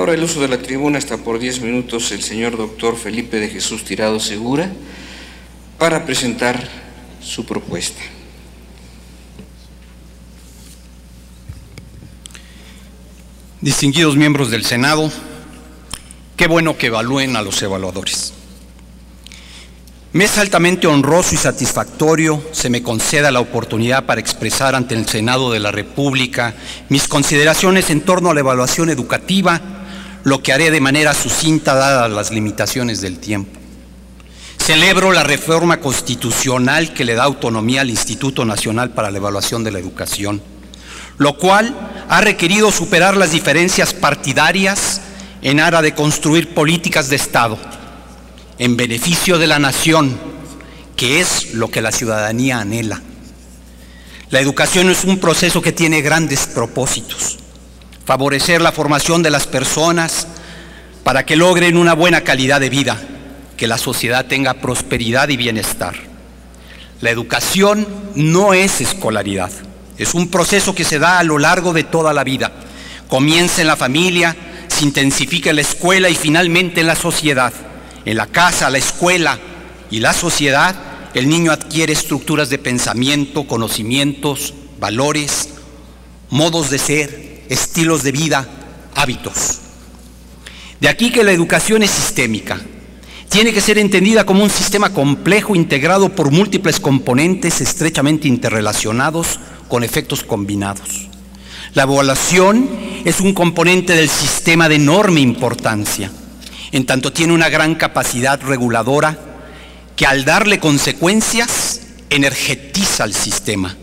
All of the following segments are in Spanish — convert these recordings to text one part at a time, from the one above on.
ahora el uso de la tribuna está por 10 minutos el señor doctor Felipe de Jesús Tirado Segura para presentar su propuesta. Distinguidos miembros del Senado, qué bueno que evalúen a los evaluadores. Me es altamente honroso y satisfactorio se me conceda la oportunidad para expresar ante el Senado de la República mis consideraciones en torno a la evaluación educativa, lo que haré de manera sucinta dadas las limitaciones del tiempo. Celebro la reforma constitucional que le da autonomía al Instituto Nacional para la Evaluación de la Educación, lo cual ha requerido superar las diferencias partidarias en aras de construir políticas de Estado en beneficio de la nación, que es lo que la ciudadanía anhela. La educación es un proceso que tiene grandes propósitos: favorecer la formación de las personas para que logren una buena calidad de vida, que la sociedad tenga prosperidad y bienestar. La educación no es escolaridad, es un proceso que se da a lo largo de toda la vida. Comienza en la familia, se intensifica en la escuela y finalmente en la sociedad. En la casa, la escuela y la sociedad, el niño adquiere estructuras de pensamiento, conocimientos, valores, modos de ser, estilos de vida, hábitos. De aquí que la educación es sistémica. Tiene que ser entendida como un sistema complejo integrado por múltiples componentes estrechamente interrelacionados con efectos combinados. La evaluación es un componente del sistema de enorme importancia, en tanto tiene una gran capacidad reguladora que al darle consecuencias energetiza al sistema.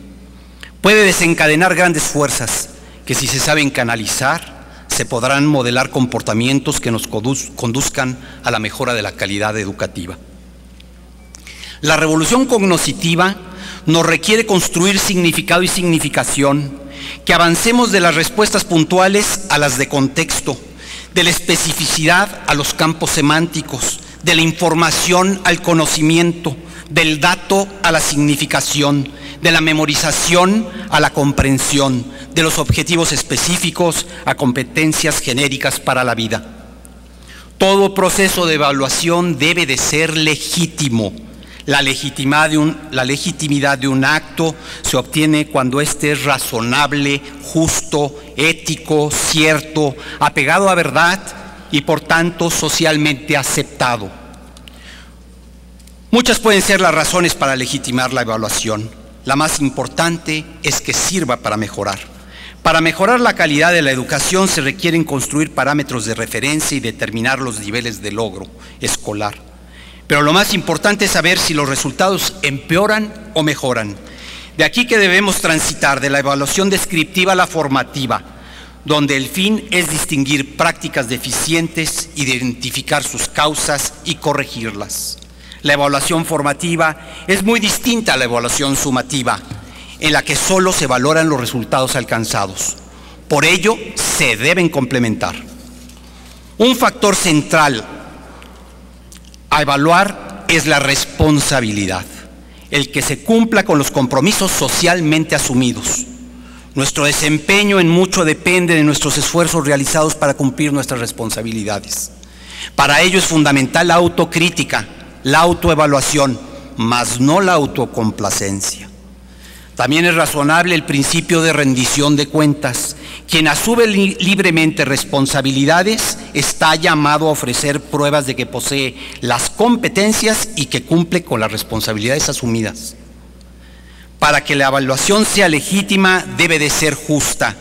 Puede desencadenar grandes fuerzas que, si se saben canalizar, se podrán modelar comportamientos que nos conduzcan a la mejora de la calidad educativa. La revolución cognitiva nos requiere construir significado y significación, que avancemos de las respuestas puntuales a las de contexto, de la especificidad a los campos semánticos, de la información al conocimiento, del dato a la significación, de la memorización a la comprensión, de los objetivos específicos a competencias genéricas para la vida. Todo proceso de evaluación debe de ser legítimo. La legitimidad de un acto se obtiene cuando éste es razonable, justo, ético, cierto, apegado a verdad y por tanto socialmente aceptado. Muchas pueden ser las razones para legitimar la evaluación. La más importante es que sirva para mejorar. Para mejorar la calidad de la educación se requieren construir parámetros de referencia y determinar los niveles de logro escolar. Pero lo más importante es saber si los resultados empeoran o mejoran. De aquí que debemos transitar de la evaluación descriptiva a la formativa, donde el fin es distinguir prácticas deficientes, identificar sus causas y corregirlas. La evaluación formativa es muy distinta a la evaluación sumativa, en la que solo se valoran los resultados alcanzados. Por ello, se deben complementar. Un factor central a evaluar es la responsabilidad, el que se cumpla con los compromisos socialmente asumidos. Nuestro desempeño en mucho depende de nuestros esfuerzos realizados para cumplir nuestras responsabilidades. Para ello es fundamental la autocrítica, la autoevaluación, mas no la autocomplacencia. También es razonable el principio de rendición de cuentas. Quien asume libremente responsabilidades está llamado a ofrecer pruebas de que posee las competencias y que cumple con las responsabilidades asumidas. Para que la evaluación sea legítima, debe de ser justa.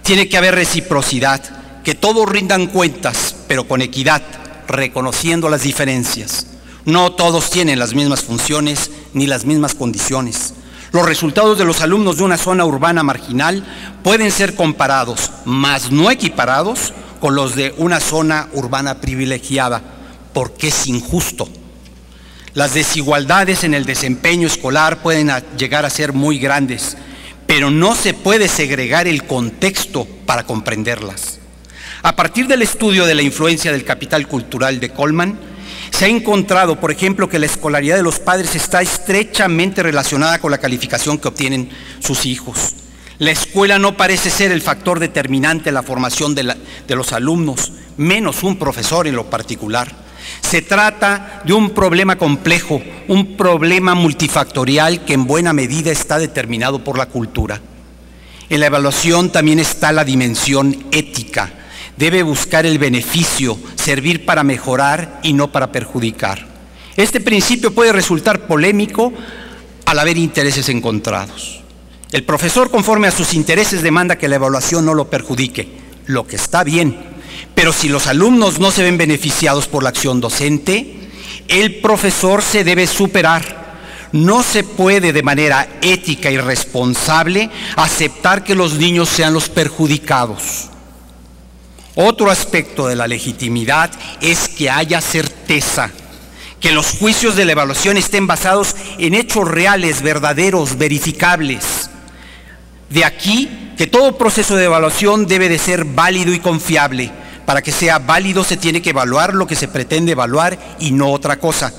Tiene que haber reciprocidad, que todos rindan cuentas, pero con equidad, reconociendo las diferencias. No todos tienen las mismas funciones ni las mismas condiciones. Los resultados de los alumnos de una zona urbana marginal pueden ser comparados, mas no equiparados, con los de una zona urbana privilegiada, porque es injusto. Las desigualdades en el desempeño escolar pueden llegar a ser muy grandes, pero no se puede segregar el contexto para comprenderlas. A partir del estudio de la influencia del capital cultural de Coleman, se ha encontrado, por ejemplo, que la escolaridad de los padres está estrechamente relacionada con la calificación que obtienen sus hijos. La escuela no parece ser el factor determinante en la formación de los alumnos, menos un profesor en lo particular. Se trata de un problema complejo, un problema multifactorial que en buena medida está determinado por la cultura. En la evaluación también está la dimensión ética. Debe buscar el beneficio, servir para mejorar y no para perjudicar. Este principio puede resultar polémico al haber intereses encontrados. El profesor, conforme a sus intereses, demanda que la evaluación no lo perjudique, lo que está bien. Pero si los alumnos no se ven beneficiados por la acción docente, el profesor se debe superar. No se puede de manera ética y responsable aceptar que los niños sean los perjudicados. Otro aspecto de la legitimidad es que haya certeza, que los juicios de la evaluación estén basados en hechos reales, verdaderos, verificables. De aquí que todo proceso de evaluación debe de ser válido y confiable. Para que sea válido se tiene que evaluar lo que se pretende evaluar y no otra cosa.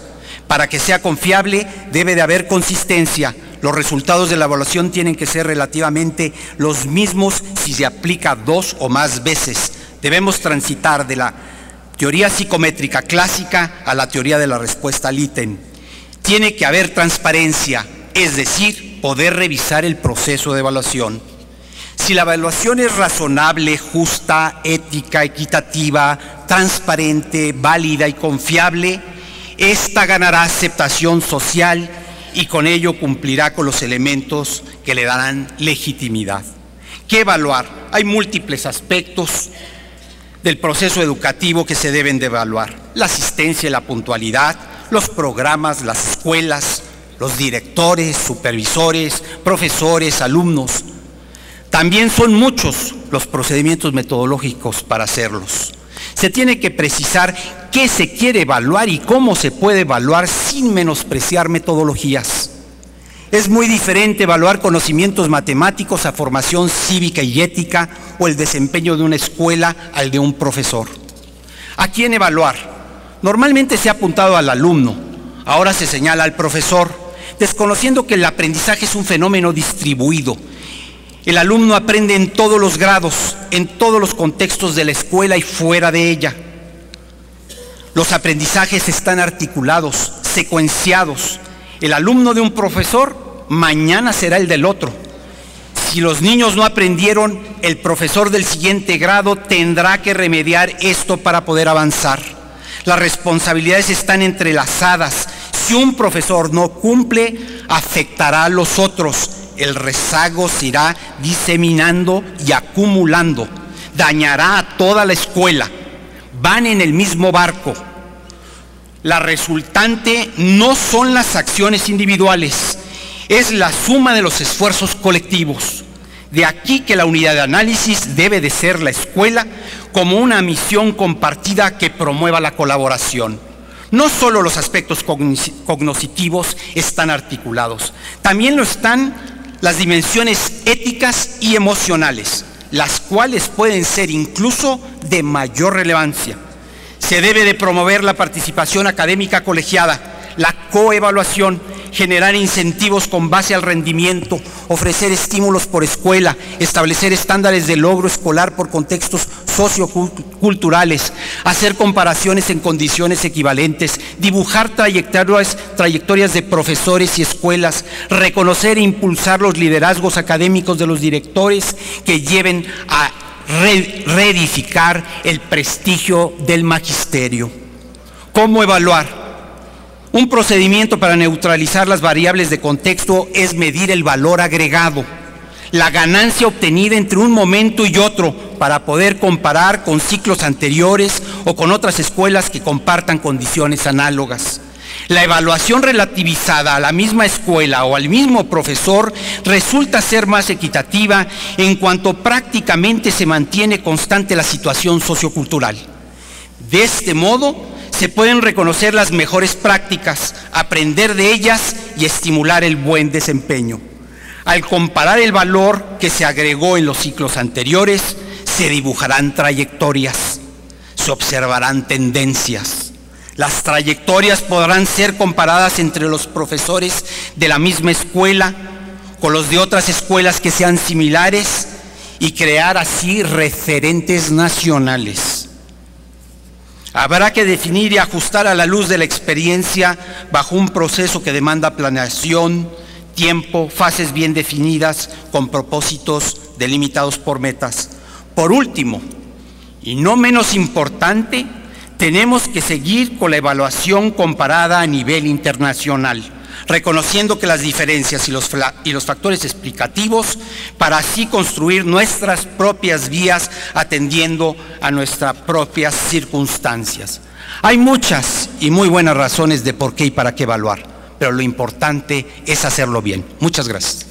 Para que sea confiable debe de haber consistencia. Los resultados de la evaluación tienen que ser relativamente los mismos si se aplica 2 o más veces. Debemos transitar de la teoría psicométrica clásica a la teoría de la respuesta al ítem. Tiene que haber transparencia, es decir, poder revisar el proceso de evaluación. Si la evaluación es razonable, justa, ética, equitativa, transparente, válida y confiable, esta ganará aceptación social y con ello cumplirá con los elementos que le darán legitimidad. ¿Qué evaluar? Hay múltiples aspectos del proceso educativo que se deben de evaluar: la asistencia y la puntualidad, los programas, las escuelas, los directores, supervisores, profesores, alumnos. También son muchos los procedimientos metodológicos para hacerlos. Se tiene que precisar qué se quiere evaluar y cómo se puede evaluar sin menospreciar metodologías. Es muy diferente evaluar conocimientos matemáticos a formación cívica y ética o el desempeño de una escuela al de un profesor. ¿A quién evaluar? Normalmente se ha apuntado al alumno, ahora se señala al profesor, desconociendo que el aprendizaje es un fenómeno distribuido. El alumno aprende en todos los grados, en todos los contextos de la escuela y fuera de ella. Los aprendizajes están articulados, secuenciados. El alumno de un profesor mañana será el del otro. Si los niños no aprendieron, el profesor del siguiente grado tendrá que remediar esto para poder avanzar. Las responsabilidades están entrelazadas. Si un profesor no cumple, afectará a los otros. El rezago se irá diseminando y acumulando. Dañará a toda la escuela. Van en el mismo barco. La resultante no son las acciones individuales, es la suma de los esfuerzos colectivos. De aquí que la unidad de análisis debe de ser la escuela como una misión compartida que promueva la colaboración. No solo los aspectos cognitivos están articulados, también lo están las dimensiones éticas y emocionales, las cuales pueden ser incluso de mayor relevancia. Se debe de promover la participación académica colegiada, la coevaluación, generar incentivos con base al rendimiento, ofrecer estímulos por escuela, establecer estándares de logro escolar por contextos socioculturales, hacer comparaciones en condiciones equivalentes, dibujar trayectorias de profesores y escuelas, reconocer e impulsar los liderazgos académicos de los directores que lleven a reedificar el prestigio del magisterio. ¿Cómo evaluar? Un procedimiento para neutralizar las variables de contexto es medir el valor agregado, la ganancia obtenida entre un momento y otro para poder comparar con ciclos anteriores o con otras escuelas que compartan condiciones análogas. La evaluación relativizada a la misma escuela o al mismo profesor resulta ser más equitativa en cuanto prácticamente se mantiene constante la situación sociocultural. De este modo, se pueden reconocer las mejores prácticas, aprender de ellas y estimular el buen desempeño. Al comparar el valor que se agregó en los ciclos anteriores, se dibujarán trayectorias, se observarán tendencias. Las trayectorias podrán ser comparadas entre los profesores de la misma escuela con los de otras escuelas que sean similares y crear así referentes nacionales. Habrá que definir y ajustar a la luz de la experiencia bajo un proceso que demanda planeación, tiempo, fases bien definidas, con propósitos delimitados por metas. Por último, y no menos importante, tenemos que seguir con la evaluación comparada a nivel internacional, reconociendo que las diferencias y los factores explicativos, para así construir nuestras propias vías atendiendo a nuestras propias circunstancias. Hay muchas y muy buenas razones de por qué y para qué evaluar, pero lo importante es hacerlo bien. Muchas gracias.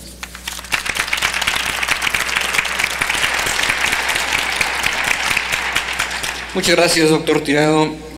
Muchas gracias, doctor Tirado.